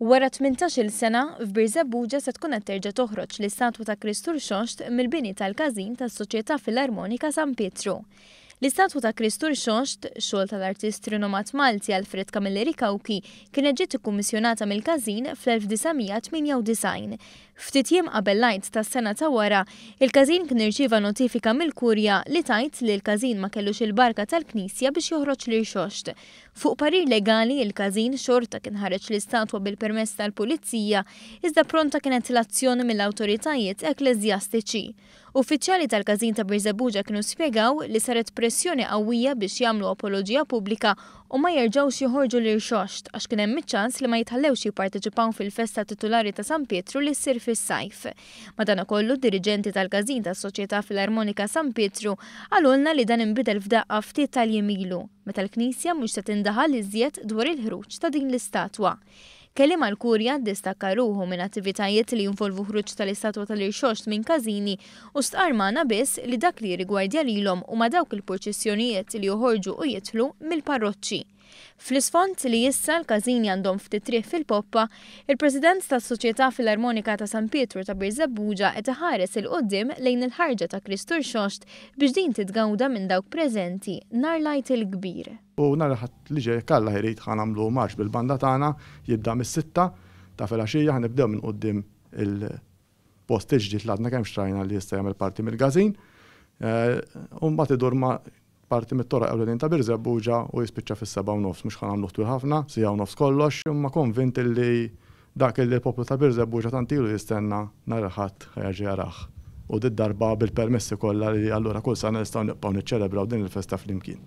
Wara 18-il sena, f'Birzebbuġa se tkun qed terġa' toħroġ l-istatwa ta' Kristur Xoxt mill-bini tal-każin tas-Soċjetà Filarmonika San Pietru. L-istatwa ta' Kristur Xoxt, xogħol tal-artist rinomat Malti Alfred Camilleri Kawki, kienet ġiet ikkummissjonata mill-każin fl-1998. Ftit jiem qabel l-għid tas-sena ta' wara, il-każin kien irċieva notifika mill-Kurja li tajt li l-każin ma kellux il-barka tal-Knisja biex joħroġ lil Xoxt. Fuq parir legali, il-każin xorta kien ħareġ l-istatwa bil-permess tal-Pulizija, iżda pronta kienet l-azzjoni mill-awtoritajiet ekleżjastiċi. Uffiċjali tal-każin ta' Birzebbuġa kienu spjegaw li saret pressjoni qawwija biex jagħmlu apoloġija pubblika u ma jerġgħux joħorġu lil Xoxt għax kien hemm iċ-ċans li ma jitħallewx jipparteċipaw fil-festa titolari ta' San Pietru li ssir fis-sajf. Madankollu d-diriġenti tal-każin tas-Soċjetà Filarmonika San Pietru għalulna li dan inbidel f'daqqa ftit tal-jiem ilu, meta l-Knisja mhux se tindaħal iżjed dwar il-ħruġ ta' din l-istatwa. Keliem għall-Kurja distakka ruħu minn attivitajiet li jinvolvu ħruġ tal-istatwa tal-Xoxt minn każini u stqarmana biss li dak li rigwardja lilhom huma dawk il-proċessjonijiet li joħorġu u jidħlu mill-parroċċi. Fl-isfond li issa l-każini għandhom ftit triq fil-poppa, il-President tas-Soċjetà Filarmonika ta' San Pietru ta' Birzebbuġa qed iħares il-qudiem lejn il-ħarġa ta' Kristur Xoxt biex din titgawda minn dawk preżenti nhar l-Għid il-Kbir. U nhar li ġej Alla jrid ħanamlu marx bil-banda tagħna jibda mis-sitta ta' filgħaxija ħanibdew minn quddiem il-post ġdid li għadna kemm xtrajna li jista' jagħmel parti mill-każin. U mbagħad idur ma' parti mit-toroq ewlenin ta' Birzebbuġa u jispiċċa fis-7:30 mhux ħanamlu twil ħafna, sija u nofs kollox, imma konvint li dak li l-poplu ta' Birzebbuġa tantilu jistenna nhar il-Ħadd ħajġi jarah. U d-darba bil-permessi kollha li allura kull sena nistgħu nibqgħu niċċelebraw din il-festa flimkien.